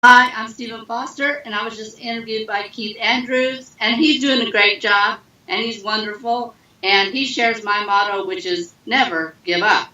Hi, I'm Stephen Foster, and I was just interviewed by Keith Andrews, and he's doing a great job, and he's wonderful, and he shares my motto, which is never give up.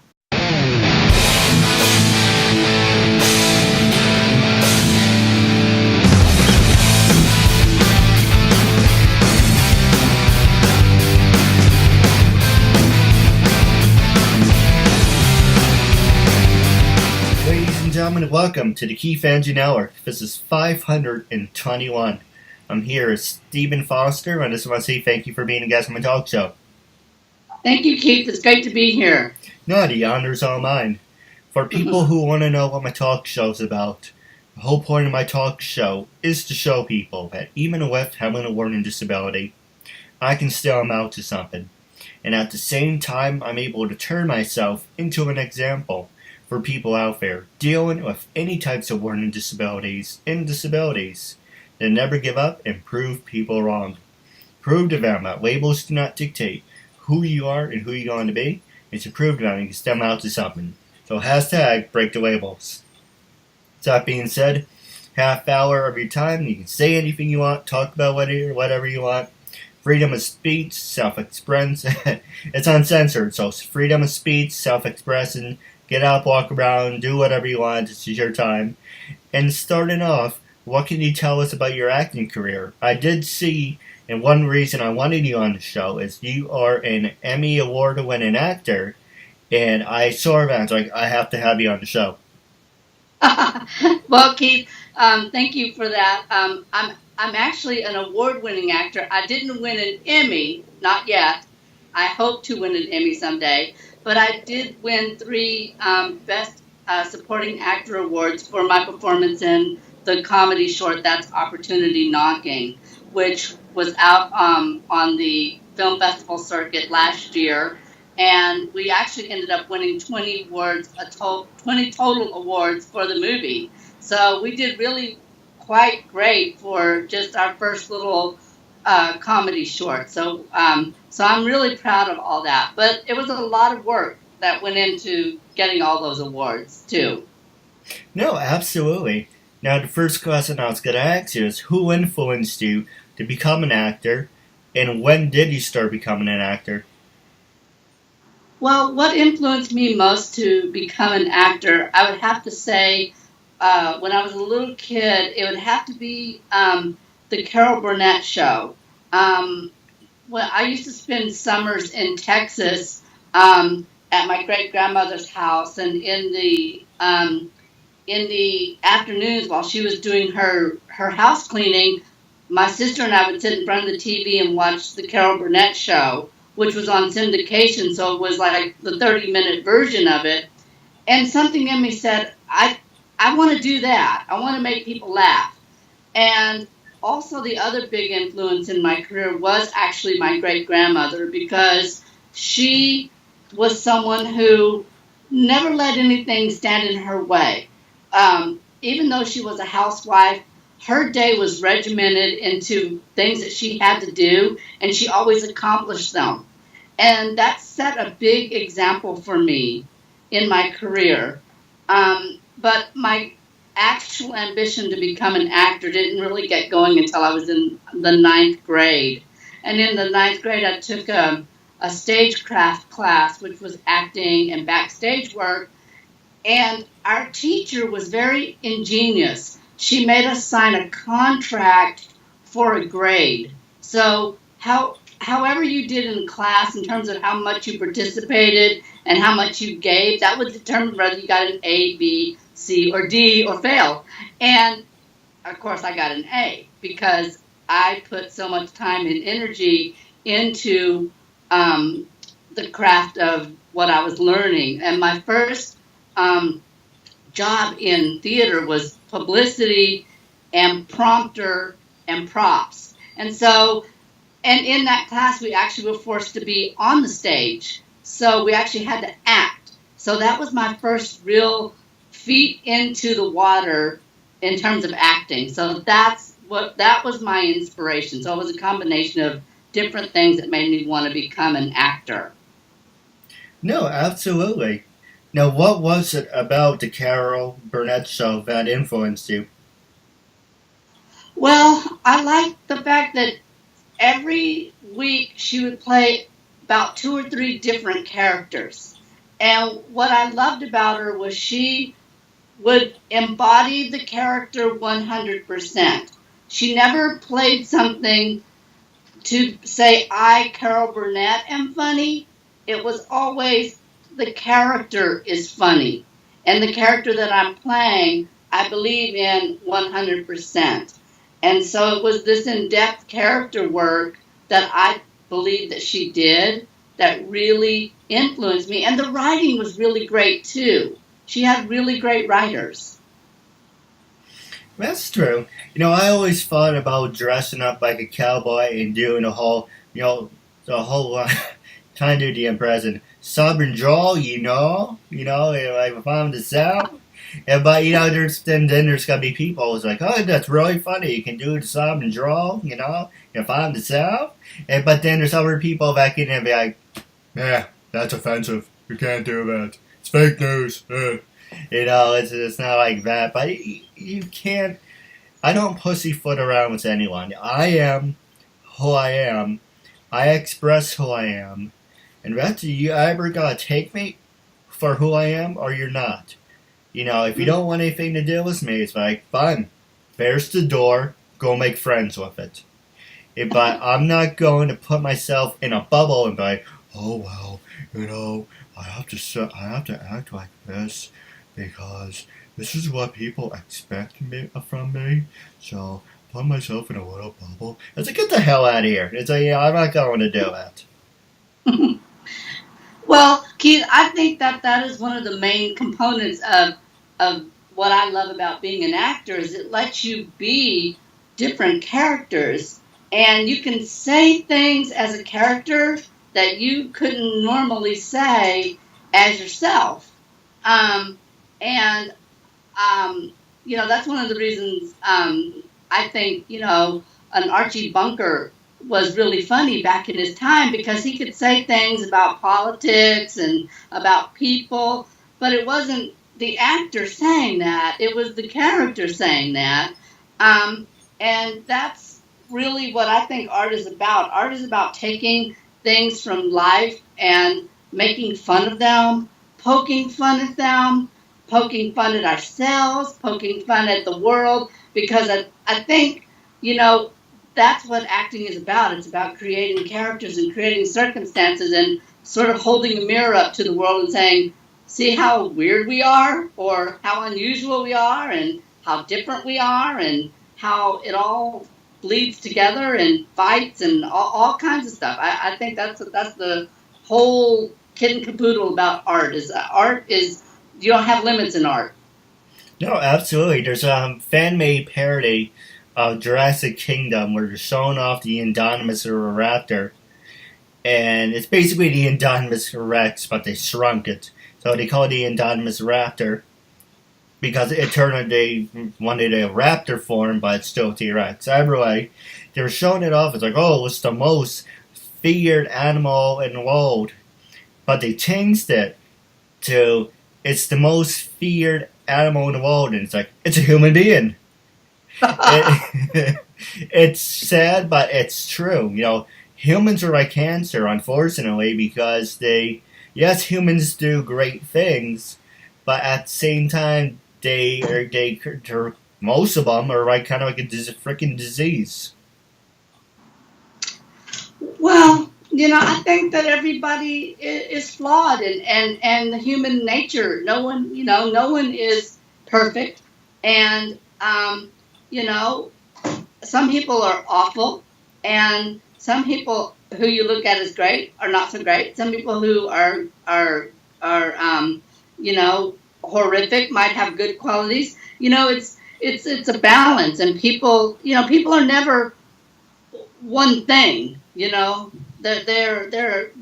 Gentlemen, welcome to the KeithAndrewNetWork. This is 521. I'm here as Stephen Foster, and I just want to say thank you for being a guest on my talk show. Thank you, Keith. It's great to be here. No, the honor's all mine. For people who want to know what my talk show's about, the whole point of my talk show is to show people that even with having a learning disability, I can still amount to something. And at the same time, I'm able to turn myself into an example for people out there dealing with any types of learning disabilities and disabilities. They never give up and prove people wrong. Prove to them that labels do not dictate who you are and who you're going to be, and to prove to them you can stem out to something. So hashtag break the labels. That being said, half hour of your time, you can say anything you want, talk about whatever you want. Freedom of speech, self-expression, it's uncensored, so freedom of speech, self-expression. Get out, walk around, do whatever you want. This is your time. And starting off, what can you tell us about your acting career? I did see, and one reason I wanted you on the show is you are an Emmy Award-winning actor, and I saw that. I was like, I have to have you on the show. Well, Keith, thank you for that. I'm actually an award-winning actor. I didn't win an Emmy, not yet. I hope to win an Emmy someday. But I did win 3 Best Supporting Actor awards for my performance in the comedy short That's Opportunity Knocking, which was out on the film festival circuit last year. And we actually ended up winning 20 total awards for the movie. So we did really quite great for just our first little comedy short. So I'm really proud of all that. But it was a lot of work that went into getting all those awards, too. No, absolutely. Now, the first question I was going to ask you is, who influenced you to become an actor, and when did you start becoming an actor? Well, what influenced me most to become an actor, I would have to say, when I was a little kid, it would have to be the Carol Burnett show. Well, I used to spend summers in Texas at my great-grandmother's house, and in the afternoons while she was doing her house cleaning, my sister and I would sit in front of the TV and watch the Carol Burnett show, which was on syndication, so it was like the 30-minute version of it. And something in me said, I want to do that. I want to make people laugh. And also the other big influence in my career was actually my great-grandmother, because she was someone who never let anything stand in her way. Even though she was a housewife, her day was regimented into things that she had to do, and she always accomplished them. And that set a big example for me in my career. But my actual ambition to become an actor didn't really get going until I was in the 9th grade. And in the 9th grade, I took a stagecraft class, which was acting and backstage work. And our teacher was very ingenious. She made us sign a contract for a grade. So however you did in class in terms of how much you participated and how much you gave, that would determine whether you got an A, B, C, or D, or fail. And, of course, I got an A because I put so much time and energy into the craft of what I was learning. And my first job in theater was publicity and prompter and props. And so, and in that class, we actually were forced to be on the stage. So we actually had to act. So that was my first real feet into the water in terms of acting. So that was my inspiration. So it was a combination of different things that made me want to become an actor. No, absolutely. Now, what was it about the Carol Burnett show that influenced you? Well, I liked the fact that every week she would play about two or three different characters. And what I loved about her was she would embody the character 100%. She never played something to say, I, Carol Burnett, am funny. It was always the character is funny. And the character that I'm playing, I believe in 100%. And so it was this in depth character work that I believe that she did that really influenced me. And the writing was really great too. She had really great writers. That's true. I always thought about dressing up like a cowboy and doing the whole trying to do the impression. Southern drawl, like if I'm the South. But then there's gonna be people who's like, oh, that's really funny. You can do the Southern drawl, if I'm the South. But then there's other people back in and be like, yeah, that's offensive. You can't do that. It's fake news. It's not like that. But you can't. I don't pussyfoot around with anyone. I am who I am. I express who I am. And that's you either gotta take me for who I am or you're not. If you don't want anything to do with me, it's like, fine. There's the door. Go make friends with it. But I'm not going to put myself in a bubble and be like, oh well, I have to act like this because this is what people expect from me. So put myself in a little bubble. It's like, get the hell out of here. It's like, I'm not going to do that. Well, Keith, I think that is one of the main components of what I love about being an actor is it lets you be different characters and you can say things as a character that you couldn't normally say as yourself. And that's one of the reasons I think, an Archie Bunker was really funny back in his time because he could say things about politics and about people, but it wasn't the actor saying that, it was the character saying that. And that's really what I think art is about. Art is about taking things from life and making fun of them, poking fun at them, poking fun at ourselves, poking fun at the world, because I think, that's what acting is about. It's about creating characters and creating circumstances and sort of holding a mirror up to the world and saying, see how weird we are or how unusual we are and how different we are and how it all bleeds together and fights and all kinds of stuff. I think that's the whole kit and caboodle about art is you don't have limits in art. No, absolutely. There's a fan-made parody of Jurassic Kingdom where they're showing off the Indominus Raptor. And it's basically the Indominus Rex, but they shrunk it. So they call it the Indominus Raptor because it turned out they wanted a raptor form, but it's still T-Rex. Either way, they were showing it off. It's like, oh, it's the most feared animal in the world. But they changed it to, it's the most feared animal in the world. And it's like, it's a human being. It's sad, but it's true. Humans are like cancer, unfortunately, because yes, humans do great things, but at the same time, most of them are like kind of like a freaking disease. Well, I think that everybody is flawed and the human nature. No one is perfect. And, some people are awful and some people who you look at as great are not so great. Some people who are horrific might have good qualities. It's a balance and people are never one thing. There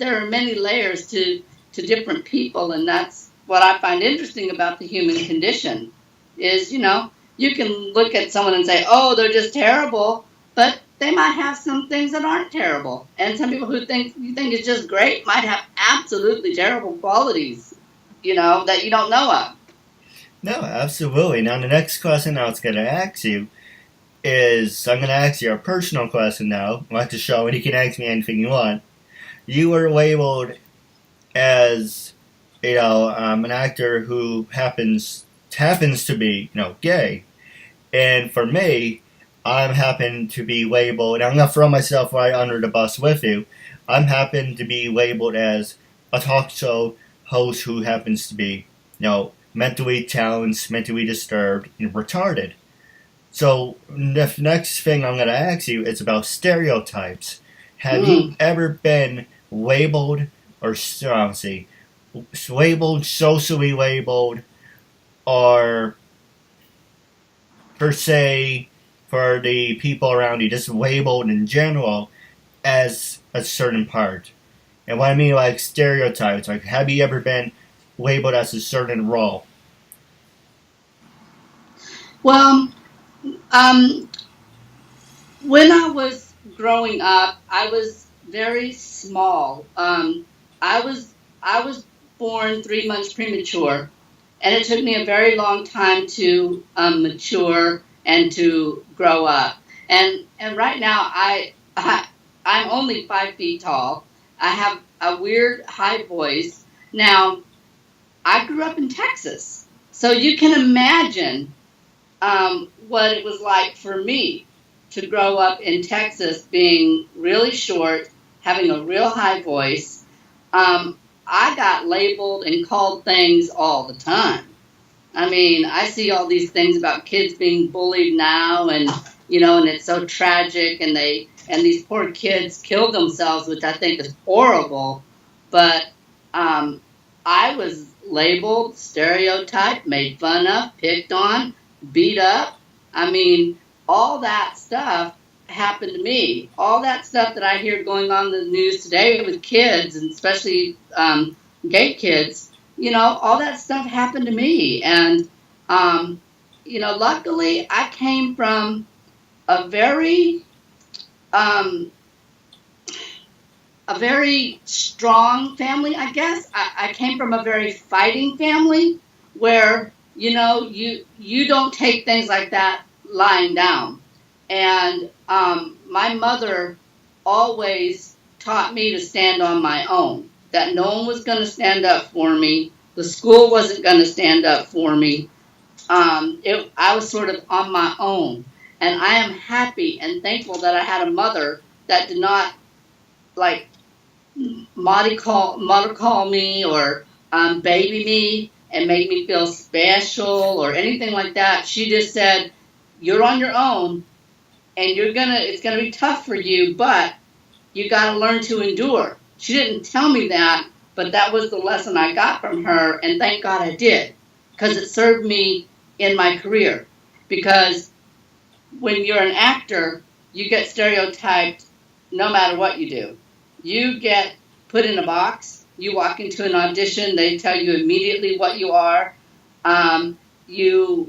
are many layers to different people, and that's what I find interesting about the human condition. Is you can look at someone and say, oh, they're just terrible, but they might have some things that aren't terrible, and some people who you think is just great might have absolutely terrible qualities, that you don't know of. No, absolutely. Now the next question I was going to ask you is I'm going to ask you a personal question now. I like the show, and you can ask me anything you want. You were labeled as, an actor who happens to be, gay. And for me, I'm happen to be labeled, and I'm going to throw myself right under the bus with you. I'm happen to be labeled as a talk show host who happens to be, mentally challenged, mentally disturbed, and retarded. So the next thing I'm going to ask you is about stereotypes. Have you ever been labeled, or labeled, socially labeled, or per se, for the people around you, just labeled in general as a certain part? And what I mean like stereotypes, like have you ever been labeled as a certain role? Well, when I was growing up, I was very small. I was born 3 months premature, and it took me a very long time to mature and to grow up. And right now, I'm only 5 feet tall. I have a weird high voice. Now, I grew up in Texas, so you can imagine what it was like for me to grow up in Texas, being really short, having a real high voice. I got labeled and called things all the time. I mean, I see all these things about kids being bullied now, and and it's so tragic, and these poor kids kill themselves, which I think is horrible. But I was labeled, stereotyped, made fun of, picked on, beat up. I mean, all that stuff happened to me. All that stuff that I hear going on in the news today with kids, and especially gay kids, all that stuff happened to me. And, luckily I came from a very strong family, I guess. I came from a very fighting family where, you don't take things like that lying down. And my mother always taught me to stand on my own, that no one was going to stand up for me. The school wasn't going to stand up for me. I was sort of on my own. And I am happy and thankful that I had a mother that did not, like, mother call me or baby me and make me feel special or anything like that. She just said, you're on your own, and it's gonna be tough for you, but you gotta learn to endure. She didn't tell me that, but that was the lesson I got from her, and thank God I did, because it served me in my career. Because when you're an actor, you get stereotyped no matter what you do. You get put in a box. You walk into an audition, they tell you immediately what you are. You're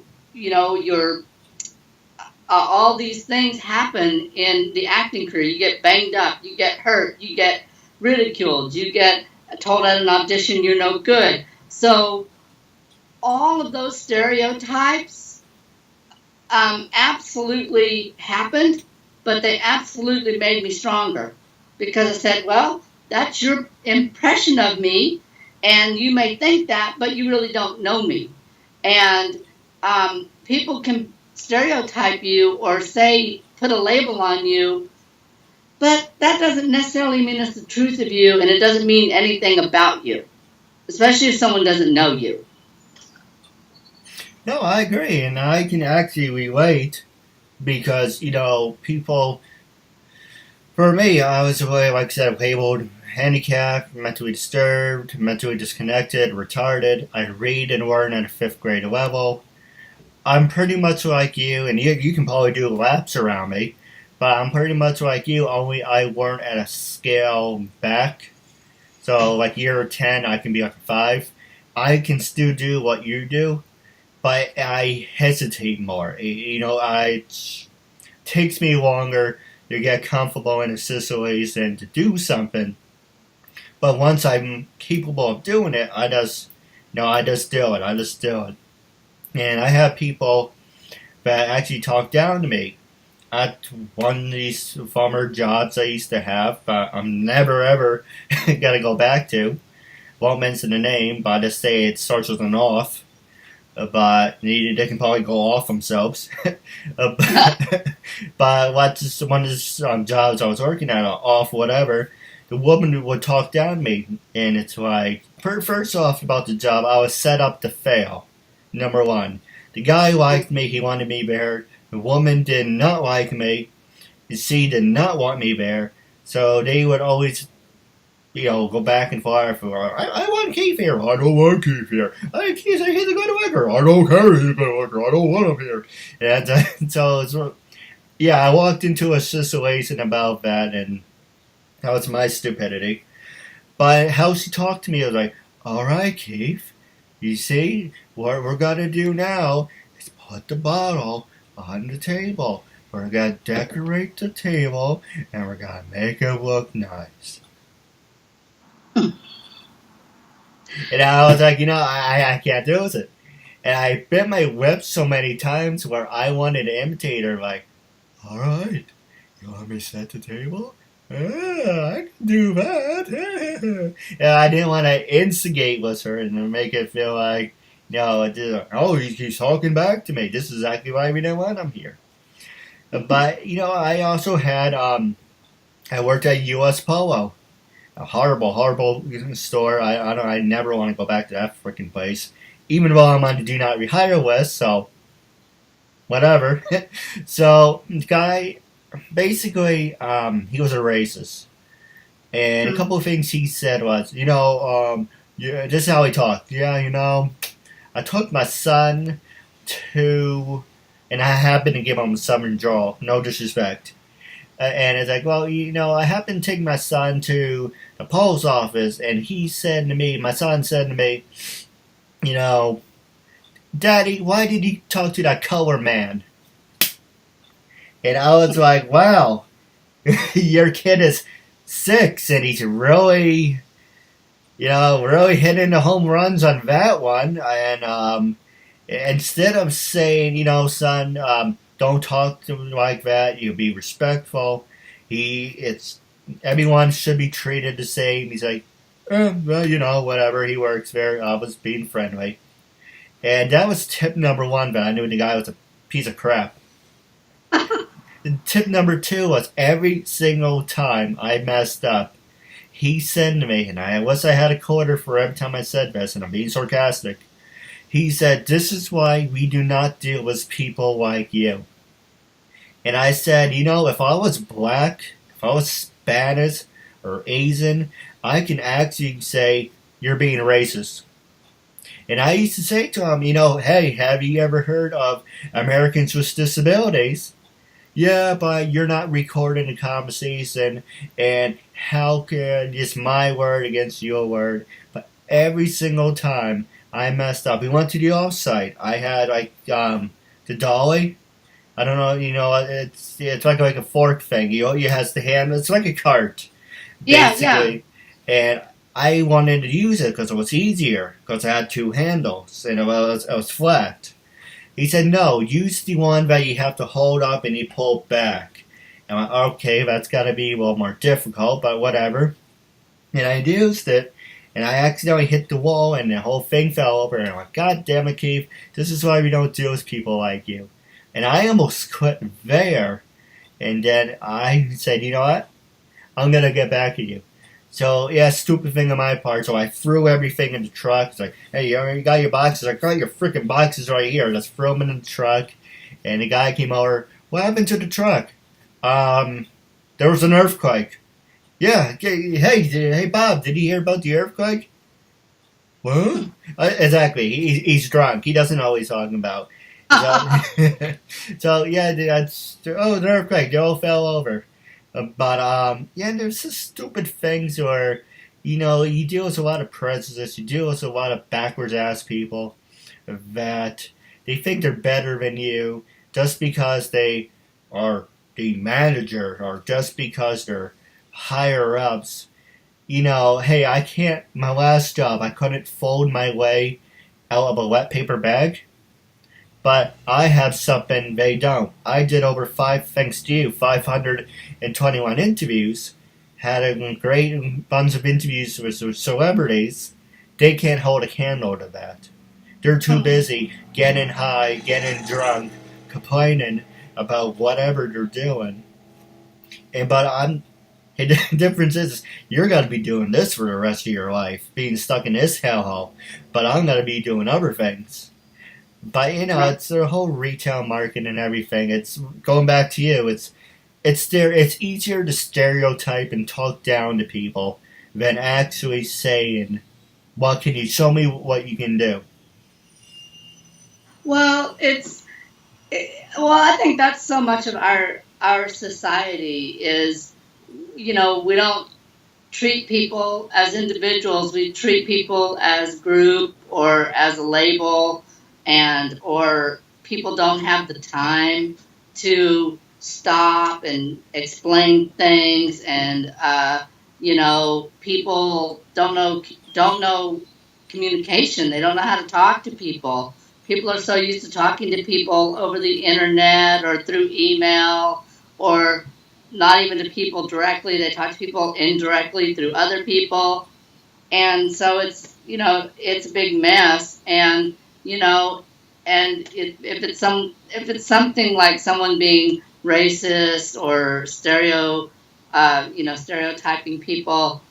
all these things happen in the acting career. You get banged up, you get hurt, you get ridiculed, you get told at an audition you're no good. So all of those stereotypes absolutely happened, but they absolutely made me stronger, because I said, well, that's your impression of me, and you may think that, but you really don't know me. And people can stereotype you or put a label on you, but that doesn't necessarily mean it's the truth of you, and it doesn't mean anything about you, especially if someone doesn't know you. No, I agree, and I can actually relate, because, people, for me, I was really, like I said, labeled handicapped, mentally disturbed, mentally disconnected, retarded. I read and learn at a 5th grade level. I'm pretty much like you, and you can probably do laps around me, but I'm pretty much like you, only I learn at a scale back. So, like year 10, I can be like a 5. I can still do what you do, but I hesitate more. It takes me longer to get comfortable in a situation to do something. But once I'm capable of doing it, I just do it. And I have people that actually talk down to me. at one of these former jobs I used to have, I'm never ever gonna go back to. Won't mention the name, but I just say it starts with an off. But they can probably go off themselves. But one of the jobs I was working at, off whatever, the woman would talk down to me, and it's like, first off about the job, I was set up to fail. Number one, the guy liked me, he wanted me there. The woman did not like me, she did not want me there. So they would always, go back and forth. I want Keith here. I don't want Keith here. He's a good worker. I don't care. He's a good worker. I don't want him here. And so, I walked into a situation about that, and that was my stupidity. But how she talked to me, I was like, all right, Keith, you see, what we're going to do now is put the bottle on the table. We're going to decorate the table, and we're going to make it look nice. And I was like, I can't do it. And I bit my lip so many times where I wanted to imitate her, like, all right, you want me to set the table? I can do that. And I didn't want to instigate with her and make it feel like, he's talking back to me. This is exactly why we didn't want him here. But, I also had, I worked at U.S. Polo. A horrible store. I never want to go back to that freaking place. Even though I'm on the do not rehire list, so whatever. So the guy, basically, he was a racist. And a couple of things he said was, this is how he talked. I took my son to, and I happened to give him a southern drawl. No disrespect. And it's like, well, I happened to take my son to the post office, and my son said to me, Daddy, why did you talk to that color man? And I was like, wow, your kid is 6, and he's really, really hitting the home runs on that one. And instead of saying, son, don't talk to him like that. You be respectful. Everyone should be treated the same. He's like, whatever. He works there. I was being friendly. And that was tip number 1, but I knew the guy was a piece of crap. Tip number 2 was every single time I messed up, he said to me, and I wish I had a quarter for every time I said this, and I'm being sarcastic. He said, this is why we do not deal with people like you. And I said, if I was black, if I was Spanish or Asian, I can actually say, you're being racist. And I used to say to him, hey, have you ever heard of Americans with Disabilities? Yeah, but you're not recording the conversation, and how can it's my word against your word? But every single time I messed up, we went to the offsite. I had the dolly. I don't know, it's like a fork thing. You has the hand. It's like a cart, basically. Yeah. And I wanted to use it because it was easier because I had 2 handles and it was flat. He said, no, use the one that you have to hold up and you pull back. And I'm like, okay, that's got to be a little more difficult, but whatever. And I used it, and I accidentally hit the wall, and the whole thing fell over. And I'm like, God damn it, Keith, this is why we don't deal with people like you. And I almost quit there. And then I said, you know what? I'm going to get back at you. So, yeah, stupid thing on my part. So I threw everything in the truck. It's like, hey, you got your boxes? I got your freaking boxes right here. Let's throw them in the truck. And the guy came over. What happened to the truck? There was an earthquake. Yeah, hey, Bob, did you hear about the earthquake? What? Exactly. He's drunk. He doesn't know what he's talking about. So yeah, the earthquake. They all fell over. But there's just stupid things where, you deal with a lot of prejudice. You deal with a lot of backwards ass people that they think they're better than you just because they are the manager or just because they're higher ups. Hey, my last job, I couldn't fold my way out of a wet paper bag. But I have something they don't. I did over 521 interviews, had a great bunch of interviews with celebrities. They can't hold a candle to that. They're too busy getting high, getting drunk, complaining about whatever they're doing. The difference is, you're going to be doing this for the rest of your life, being stuck in this hellhole. But I'm going to be doing other things. But, it's the whole retail market and everything. It's going back to you. It's easier to stereotype and talk down to people than actually saying, "Well, can you show me what you can do?" Well, I think that's so much of our society is, we don't treat people as individuals. We treat people as group or as a label, or people don't have the time to stop and explain things, and people don't know communication. They don't know how to talk to people. People are so used to talking to people over the internet or through email, or not even to people directly. They talk to people indirectly through other people, and so it's a big mess. And if it's something like someone being racist or stereotyping people,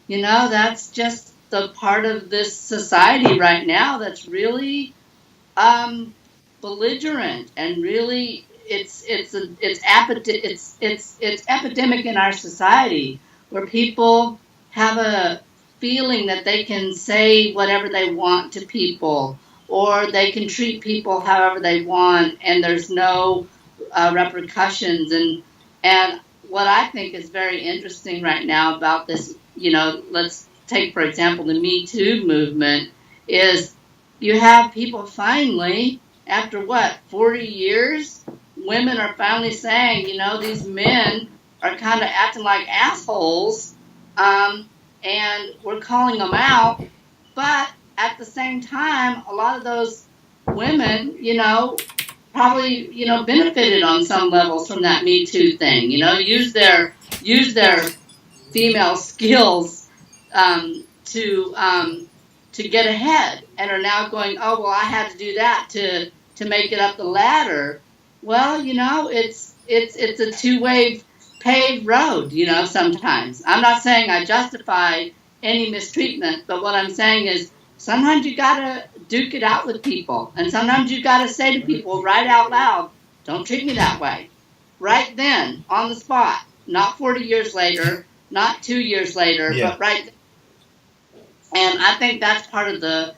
that's just the part of this society right now that's really belligerent, and really it's epidemic in our society, where people have a feeling that they can say whatever they want to people, or they can treat people however they want, and there's no repercussions. And what I think is very interesting right now about this, let's take, for example, the Me Too movement, is you have people finally, after 40 years, women are finally saying, these men are kind of acting like assholes, and we're calling them out. But at the same time, a lot of those women, probably, benefited on some levels from that Me Too thing, use their female skills to get ahead, and are now going, oh, well, I had to do that to make it up the ladder. Well, it's a two-way paved road, sometimes. I'm not saying I justify any mistreatment, but what I'm saying is sometimes you gotta duke it out with people, and sometimes you gotta say to people right out loud, don't treat me that way. Right then, on the spot, not 40 years later, not 2 years later, but right then. And I think that's part of the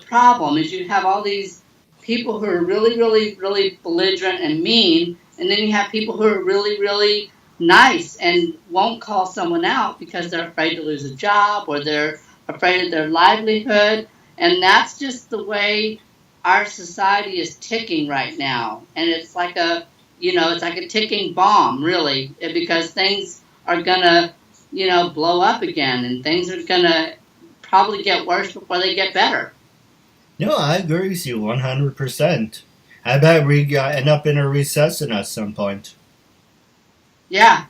problem, is you have all these people who are really, really, really belligerent and mean, and then you have people who are really, really nice and won't call someone out because they're afraid to lose a job, or they're afraid of their livelihood. And that's just the way our society is ticking right now. And it's like a ticking bomb, really, because things are gonna, blow up again, and things are gonna probably get worse before they get better. No, I agree with you 100%. I bet we end up in a recession at some point. Yeah.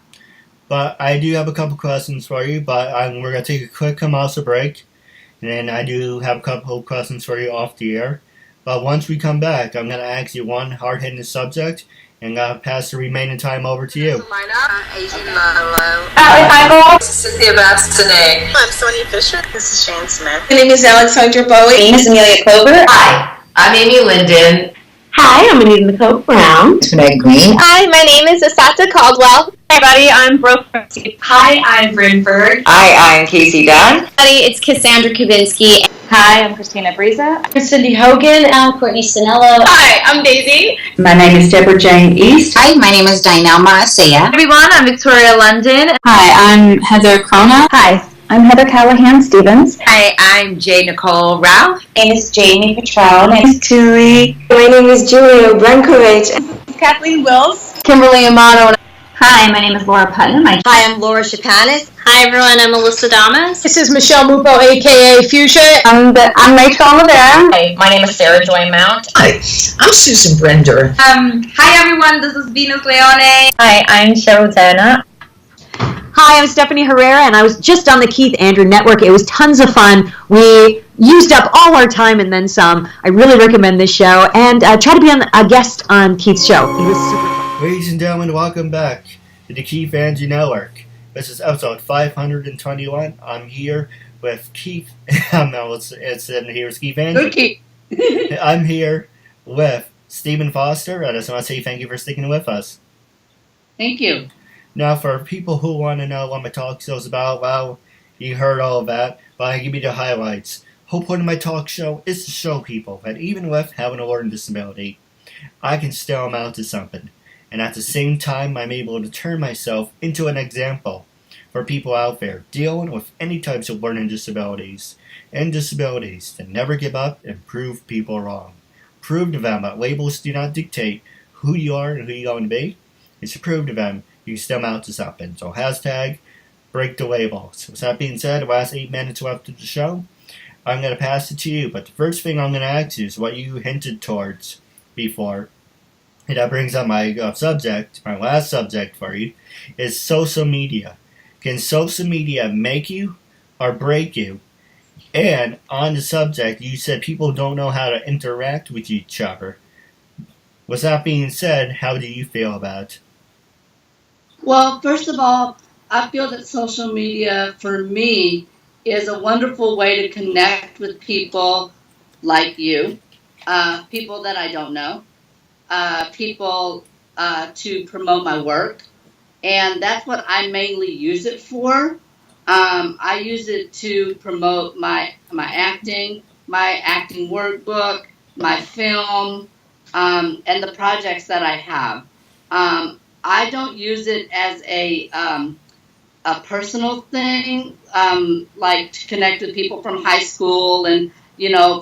But I do have a couple questions for you, but we're going to take a quick commercial break. And then I do have a couple of questions for you off the air. But once we come back, I'm going to ask you one hard-hitting subject, and I'm going to pass the remaining time over to you. Asian Malo. I'm Cynthia Bastinet. I'm Sonia Fisher. This is Shane Smith. My name is Alexandra Bowie. My name is Amelia Clover. Hi, I'm Amy Linden. Hi, I'm Anita Nicole Brown. Meg Green. Hi, my name is Asata Caldwell. Hi, everybody. I'm Brooke. Hi, I'm Bryn Berg. Hi, I'm Casey Dunn. Hi, it's Cassandra Kavinsky. Hi, I'm Christina Briza. I'm Cindy Hogan. I'm Courtney Sinello. Hi, I'm Daisy. My name is Deborah Jane East. Hi, my name is Dinah Maasea. Hi, everyone. I'm Victoria London. Hi, I'm Heather Krona. Hi, I'm Heather Callahan Stevens. Hi, I'm J. Nicole Ralph. My name is Jamie Petrell. My name is Julie. My name is Julia Brankovic. Kathleen Wills. Kimberly Amano. Hi, Hi, my name is Laura Putnam. Hi, I'm Laura Chapanis. Hi, everyone. I'm Alyssa Damas. This is Michelle Mupo, a.k.a. Fuchsia. I'm Rachel Rivera. Hi, my name is Sarah Joy Mount. Hi, I'm Susan Brender. Hi, everyone. This is Venus Leone. Hi, I'm Cheryl Turner. Hi, I'm Stephanie Herrera, and I was just on the Keith Andrew Network. It was tons of fun. We used up all our time and then some. I really recommend this show, and try to be a guest on Keith's show. It was super fun. Ladies and gentlemen, welcome back to the Keith Andrew Network. This is episode 521. I'm here with Keith. Here's Keith Andrew. Okay. I'm here with Stephen Foster. I just want to say thank you for sticking with us. Thank you. Now, for people who want to know what my talk show is about, well, you heard all of that, but I give you the highlights. Whole point of my talk show is to show people that even with having a learning disability, I can still amount to something. And at the same time, I'm able to turn myself into an example for people out there dealing with any types of learning disabilities and disabilities to never give up and prove people wrong. Prove to them that labels do not dictate who you are and who you're going to be. It's to prove to them you can still amount to something. So hashtag break the labels. With that being said, the last 8 minutes left of the show, I'm going to pass it to you. But the first thing I'm going to ask you is what you hinted towards before. And that brings up my subject, my last subject for you, is social media. Can social media make you or break you? And on the subject, you said people don't know how to interact with each other. With that being said, how do you feel about it? Well, first of all, I feel that social media, for me, is a wonderful way to connect with people like you, people that I don't know, people to promote my work. And that's what I mainly use it for. I use it to promote my acting workbook, my film, and the projects that I have. I don't use it as a personal thing, like to connect with people from high school and,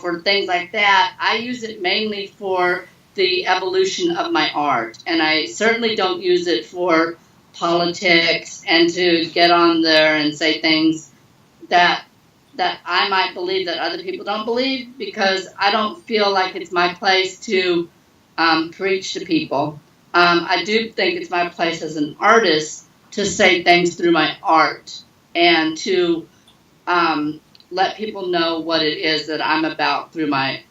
for things like that. I use it mainly for the evolution of my art. And I certainly don't use it for politics and to get on there and say things that I might believe that other people don't believe, because I don't feel like it's my place to preach to people. I do think it's my place as an artist to say things through my art and to let people know what it is that I'm about through my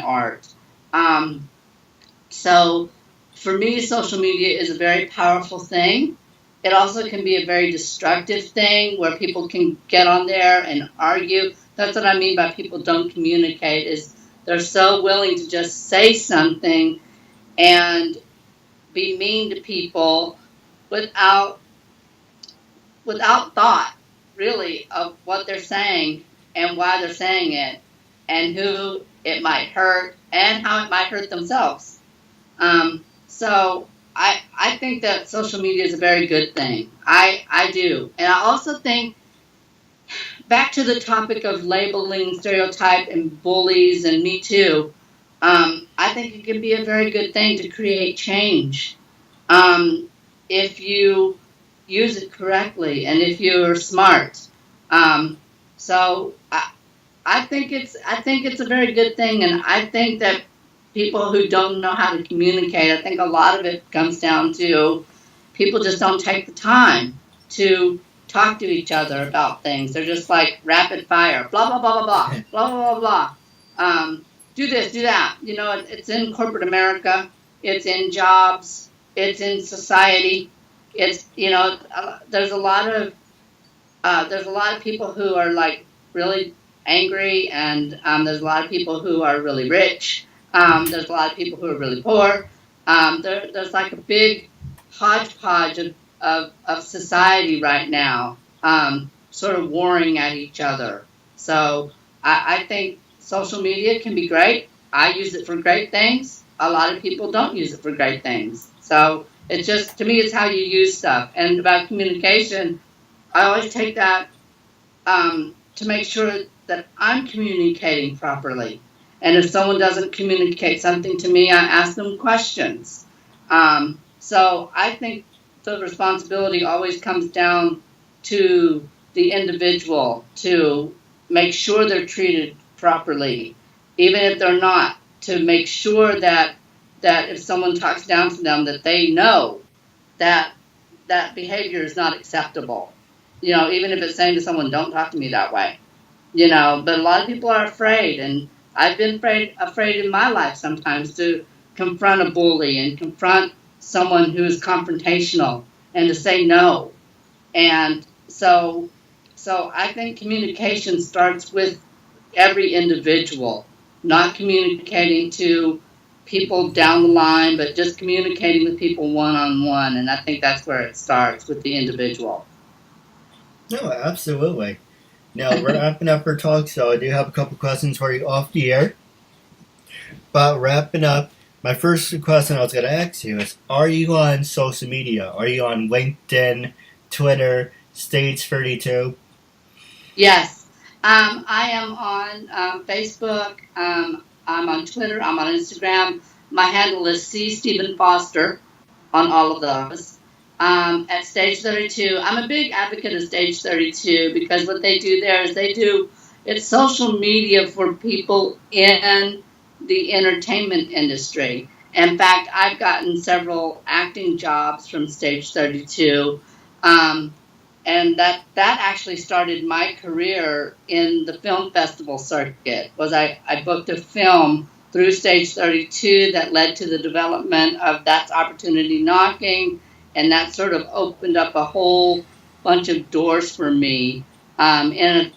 art. So for me, social media is a very powerful thing. It also can be a very destructive thing where people can get on there and argue. That's what I mean by people don't communicate, is they're so willing to just say something and be mean to people without thought, really, of what they're saying and why they're saying it and who it might hurt and how it might hurt themselves. So I think that social media is a very good thing. I do. And I also think, back to the topic of labeling, stereotype, and bullies, and Me Too, I think it can be a very good thing to create change if you use it correctly and if you're smart. So I think it's a very good thing, and I think that people who don't know how to communicate, I think a lot of it comes down to people just don't take the time to talk to each other about things. They're just like rapid fire, blah, blah, blah, blah, blah, blah, blah, blah, blah. Do this, do that. It's in corporate America. It's in jobs. It's in society. It's, there's a lot of people who are like really angry, and there's a lot of people who are really rich. There's a lot of people who are really poor. There's like a big hodgepodge of society right now, sort of warring at each other. So I think social media can be great. I use it for great things. A lot of people don't use it for great things. So it's just, to me, it's how you use stuff. And about communication, I always take that to make sure that I'm communicating properly. And if someone doesn't communicate something to me, I ask them questions. So I think the responsibility always comes down to the individual to make sure they're treated properly, even if they're not, to make sure that if someone talks down to them, that they know that that behavior is not acceptable. Even if it's saying to someone, don't talk to me that way. But a lot of people are afraid, and I've been afraid in my life sometimes to confront a bully and confront someone who is confrontational and to say no. And so I think communication starts with every individual, not communicating to people down the line, but just communicating with people one-on-one. And I think that's where it starts, with the individual. No, absolutely. Now, we're wrapping up our talk, so I do have a couple questions for you off the air. But wrapping up, my first question I was going to ask you is, are you on social media? Are you on LinkedIn, Twitter, Stage 32? Yes. I am on Facebook. I'm on Twitter. I'm on Instagram. My handle is C. Stephen Foster on all of those. At Stage 32, I'm a big advocate of Stage 32 because what they do there is it's social media for people in the entertainment industry. In fact, I've gotten several acting jobs from Stage 32, and that actually started my career in the film festival circuit. I booked a film through Stage 32 that led to the development of That's Opportunity Knocking, and that sort of opened up a whole bunch of doors for me in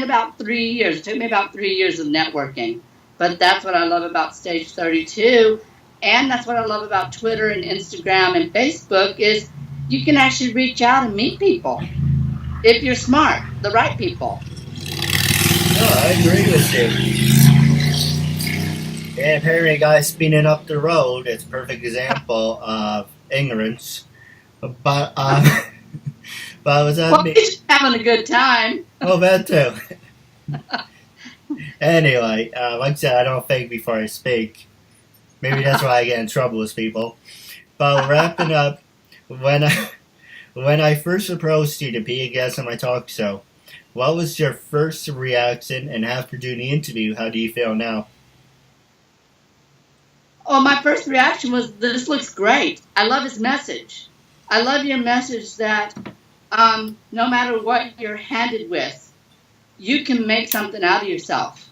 about 3 years. It took me about 3 years of networking. But that's what I love about Stage 32, and that's what I love about Twitter and Instagram and Facebook is you can actually reach out and meet people if you're smart, the right people. No, I agree with you. And hearing a guy speeding up the road is a perfect example of ignorance. But I was he's having a good time. Oh, that too. Anyway, like I said, I don't think before I speak. Maybe that's why I get in trouble with people. But wrapping up, when I first approached you to be a guest on my talk show, what was your first reaction, and after doing the interview, how do you feel now? Oh, my first reaction was, this looks great. I love his message. I love your message that no matter what you're handed with, you can make something out of yourself.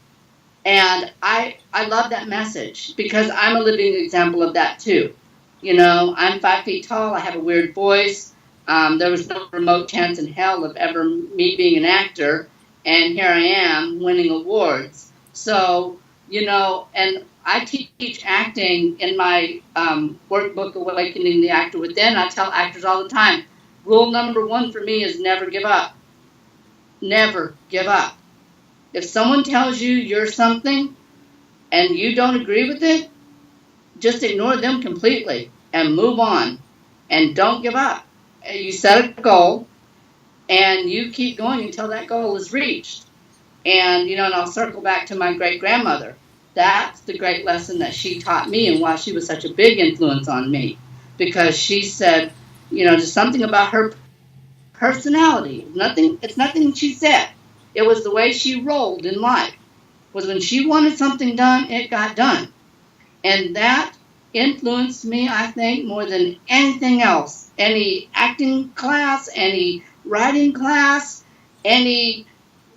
And I love that message because I'm a living example of that too. I'm 5 feet tall. I have a weird voice. There was no remote chance in hell of ever me being an actor. And here I am winning awards. So, and I teach acting in my workbook, Awakening the Actor Within. I tell actors all the time, rule number 1 for me is never give up. Never give up. If someone tells you you're something and you don't agree with it, just ignore them completely and move on. And don't give up. You set a goal and you keep going until that goal is reached. And, and I'll circle back to my great-grandmother. That's the great lesson that she taught me and why she was such a big influence on me. Because she said, just something about her personality. It's nothing she said. It was the way she rolled in life. Was when she wanted something done, it got done. And that influenced me, I think, more than anything else. Any acting class, any writing class, any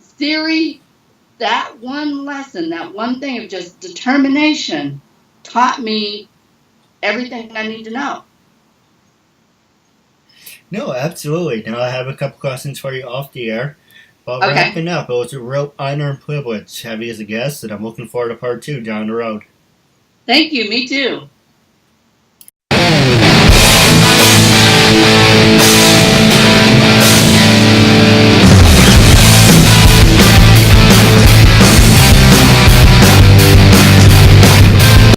theory, that one lesson, that one thing of just determination taught me everything I need to know. No, absolutely. Now I have a couple questions for you off the air. But wrapping up, it was a real honor and privilege to have you as a guest, and I'm looking forward to part 2 down the road. Thank you. Me too.